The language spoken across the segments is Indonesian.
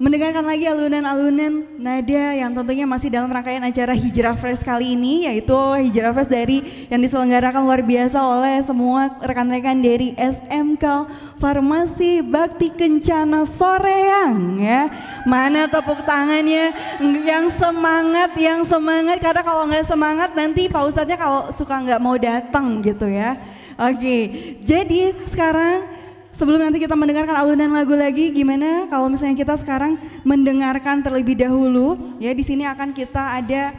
mendengarkan lagi alunan-alunan nada yang tentunya masih dalam rangkaian acara Hijrah Fest kali ini, yaitu Hijrah Fest dari yang diselenggarakan luar biasa oleh semua rekan-rekan dari SMK Farmasi Bakti Kencana Soreang ya. Mana tepuk tangannya yang semangat karena kalau nggak semangat nanti Pak Ustadznya kalau suka nggak mau datang gitu ya. Oke, jadi sekarang sebelum nanti kita mendengarkan alunan lagu lagi, gimana kalau misalnya kita sekarang mendengarkan terlebih dahulu ya. Di sini akan kita ada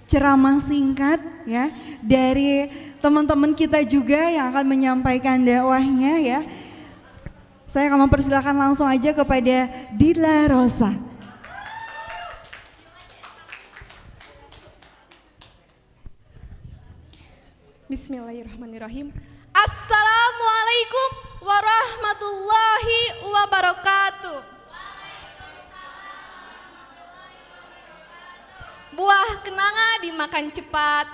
ceramah singkat ya dari teman-teman kita juga yang akan menyampaikan dakwahnya ya. Saya akan mempersilakan langsung aja kepada Dila Rosa. Bismillahirrahmanirrahim. Assalamualaikum warahmatullahi wabarakatuh. Buah kenanga dimakan cepat,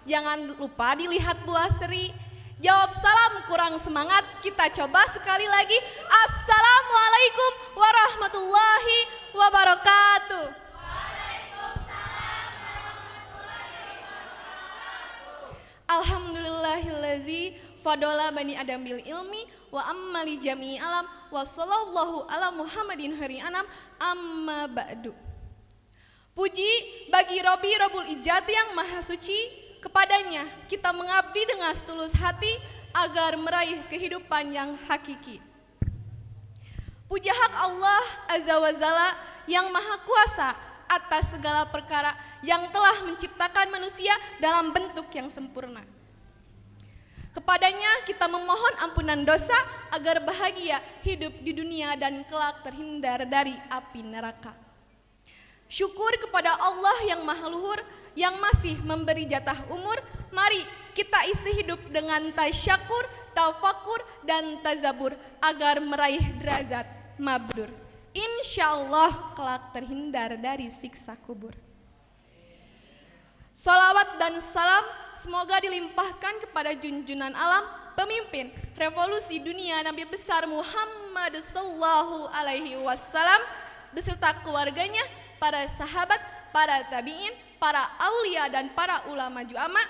jangan lupa dilihat buah seri. Jawab salam kurang semangat, kita coba sekali lagi. Assalamualaikum warahmatullahi wabarakatuh. Alhamdulillahillazi fadola bani adam bil ilmi wa ammali jami'i alam wa sallallahu ala muhammadin hari anam amma ba'du. Puji bagi Robi Robul Ijati yang maha suci, kepadanya kita mengabdi dengan setulus hati agar meraih kehidupan yang hakiki. Puja hak Allah Azza wa Jalla yang maha kuasa atas segala perkara yang telah menciptakan manusia dalam bentuk yang sempurna. Kepadanya kita memohon ampunan dosa agar bahagia hidup di dunia dan kelak terhindar dari api neraka. Syukur kepada Allah yang maha luhur yang masih memberi jatah umur. Mari kita isi hidup dengan tasyakur, tafakur, dan tazabur agar meraih derajat mabrur. Insya Allah kelak terhindar dari siksa kubur. Salawat dan salam semoga dilimpahkan kepada junjunan alam, pemimpin revolusi dunia Nabi besar Muhammad sallallahu alaihi wasallam beserta keluarganya, para sahabat, para tabi'in, para aulia dan para ulama juama,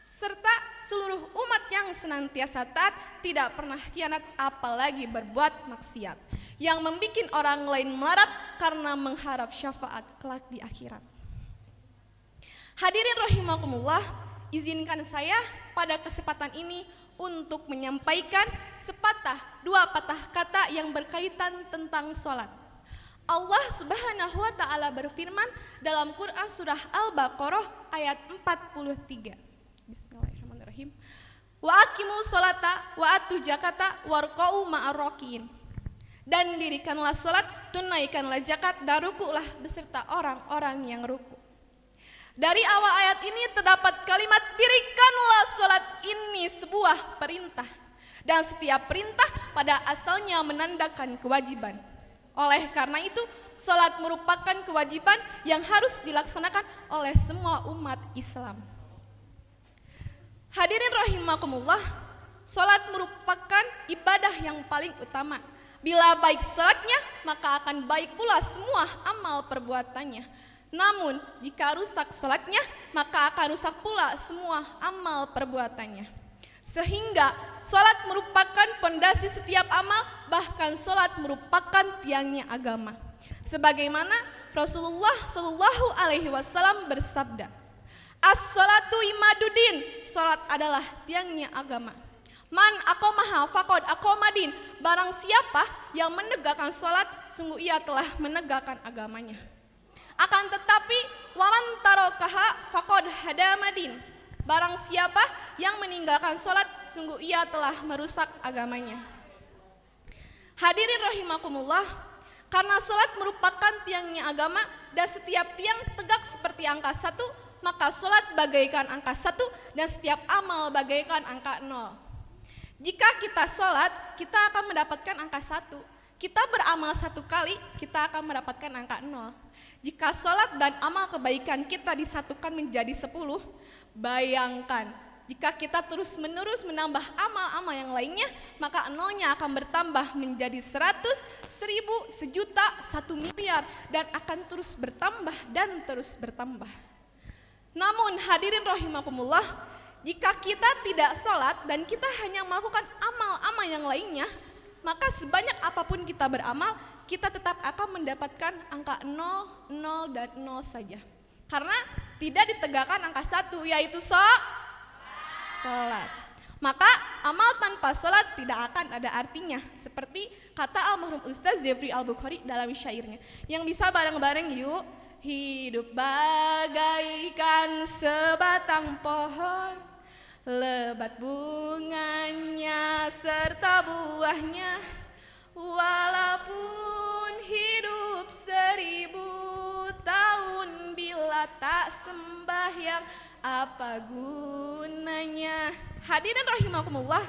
serta seluruh umat yang senantiasa taat, tidak pernah khianat apalagi berbuat maksiat, yang membikin orang lain melarat karena mengharap syafaat kelak di akhirat. Hadirin rahimakumullah, izinkan saya pada kesempatan ini untuk menyampaikan sepatah dua patah kata yang berkaitan tentang sholat. Allah Subhanahu wa Ta'ala berfirman dalam Quran surah Al-Baqarah ayat 43. Bismillahirrahmanirrahim. Wa aqimu sholata wa atu zakata warqa'u ma'ar rakiin. Dan dirikanlah sholat, tunaikanlah zakat, dan rukulah beserta orang-orang yang ruku. Dari awal ayat ini terdapat kalimat dirikanlah sholat, ini sebuah perintah. Dan setiap perintah pada asalnya menandakan kewajiban. Oleh karena itu, sholat merupakan kewajiban yang harus dilaksanakan oleh semua umat Islam. Hadirin rahimakumullah, sholat merupakan ibadah yang paling utama. Bila baik sholatnya, maka akan baik pula semua amal perbuatannya. Namun, jika rusak sholatnya, maka akan rusak pula semua amal perbuatannya. Sehingga sholat merupakan pondasi setiap amal, bahkan sholat merupakan tiangnya agama. Sebagaimana Rasulullah Shallallahu Alaihi Wasallam bersabda, as-sholatu imaduddin, sholat adalah tiangnya agama. Man aqomaha faqad aqomadin, barang siapa yang menegakkan sholat, sungguh ia telah menegakkan agamanya. Akan tetapi waman tarokaha faqad hadamadin, barang siapa yang meninggalkan sholat, sungguh ia telah merusak agamanya. Hadirin rahimakumullah, karena sholat merupakan tiangnya agama dan setiap tiang tegak seperti angka 1, maka sholat bagaikan angka 1 dan setiap amal bagaikan angka 0. Jika kita sholat, kita akan mendapatkan angka 1. Kita beramal 1 kali, kita akan mendapatkan angka 0. Jika sholat dan amal kebaikan kita disatukan menjadi 10, bayangkan Jika kita terus-menerus menambah amal-amal yang lainnya, maka nolnya akan bertambah menjadi 100, 1000, sejuta, 1 miliar, dan akan terus bertambah dan terus bertambah. Namun hadirin rahimakumullah, jika kita tidak sholat dan kita hanya melakukan amal-amal yang lainnya, maka sebanyak apapun kita beramal, kita tetap akan mendapatkan angka 0, 0, dan 0 saja. Karena tidak ditegakkan angka 1, yaitu sholat. Maka amal tanpa sholat tidak akan ada artinya. Seperti kata almarhum Ustaz Zefri Al-Bukhari dalam syairnya. Yang bisa bareng-bareng yuk. Hidup bagaikan sebatang pohon, lebat bunganya serta buahnya. Walaupun hidup 1000 tahun, bila tak sembahyang apa gunanya? Hadirin rahimakumullah,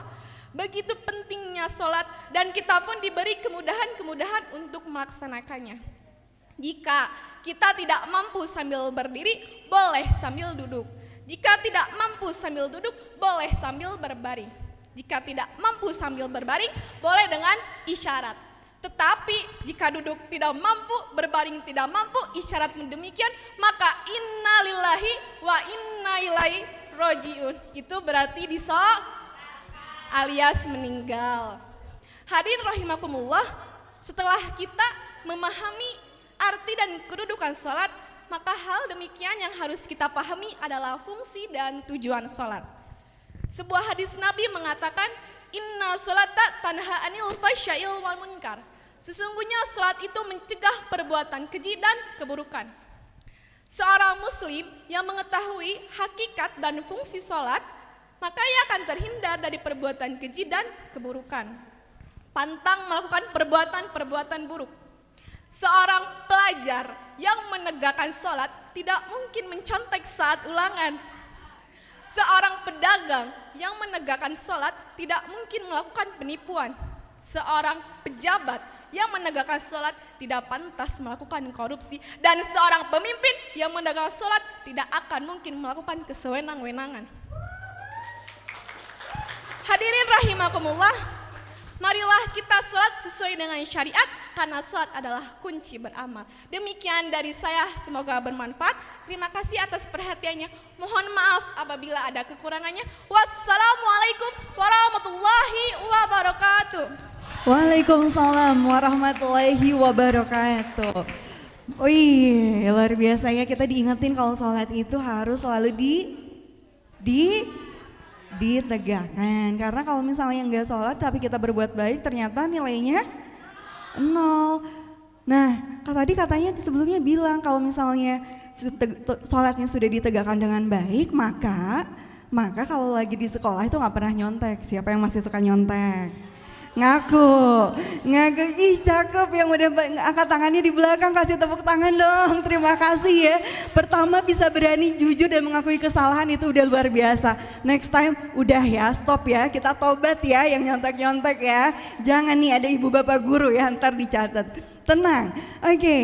begitu pentingnya sholat dan kita pun diberi kemudahan-kemudahan untuk melaksanakannya. Jika kita tidak mampu sambil berdiri, boleh sambil duduk. Jika tidak mampu sambil duduk, boleh sambil berbaring. Jika tidak mampu sambil berbaring, boleh dengan isyarat. Tetapi jika duduk tidak mampu, berbaring tidak mampu, isyarat demikian, maka inna lillahi wa inna ilaihi rojiun. Itu berarti alias meninggal. Hadirin rahimakumullah, setelah kita memahami arti dan kedudukan sholat, maka hal demikian yang harus kita pahami adalah fungsi dan tujuan sholat. Sebuah hadis Nabi mengatakan, inna sholata tanha anil fasya'il wal munkar. Sesungguhnya sholat itu mencegah perbuatan keji dan keburukan. Seorang muslim yang mengetahui hakikat dan fungsi sholat, maka ia akan terhindar dari perbuatan keji dan keburukan. Pantang melakukan perbuatan-perbuatan buruk. Seorang pelajar yang menegakkan sholat tidak mungkin mencontek saat ulangan. Seorang pedagang yang menegakkan sholat tidak mungkin melakukan penipuan. Seorang pejabat yang menegakkan sholat tidak pantas melakukan korupsi. Dan seorang pemimpin yang menegakkan sholat tidak akan mungkin melakukan kesewenang-wenangan. Hadirin rahimakumullah, marilah kita sholat sesuai dengan syariat, karena sholat adalah kunci beramal. Demikian dari saya, semoga bermanfaat. Terima kasih atas perhatiannya. Mohon maaf apabila ada kekurangannya. Wassalamualaikum warahmatullahi wabarakatuh. Waalaikumsalam warahmatullahi wabarakatuh. Wih, luar biasa ya, kita diingetin kalau sholat itu harus selalu ditegakkan. Karena kalau misalnya nggak sholat tapi kita berbuat baik, ternyata nilainya 0. Nah, tadi katanya sebelumnya bilang kalau misalnya sholatnya sudah ditegakkan dengan baik, maka kalau lagi di sekolah itu nggak pernah nyontek. Siapa yang masih suka nyontek? Ngaku, ih cakep, yang udah angkat tangannya di belakang, kasih tepuk tangan dong, terima kasih ya. Pertama bisa berani jujur dan mengakui kesalahan itu udah luar biasa. Next time udah ya, stop ya, kita tobat ya yang nyontek-nyontek ya. Jangan nih ada ibu bapak guru ya, ntar dicatat. Tenang, oke.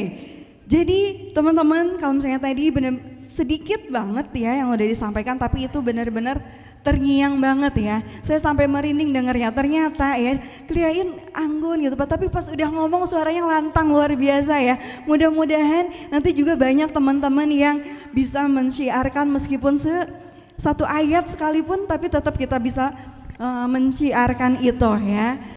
Jadi teman-teman, kalau misalnya tadi bener sedikit banget ya yang udah disampaikan, tapi itu benar-benar terngiang banget ya. Saya sampai merinding dengarnya. Ternyata ya, kelihatin anggun gitu, tapi pas udah ngomong suaranya lantang luar biasa ya. Mudah-mudahan nanti juga banyak teman-teman yang bisa mensyiarkan meskipun satu ayat sekalipun, tapi tetap kita bisa mensyiarkan itu ya.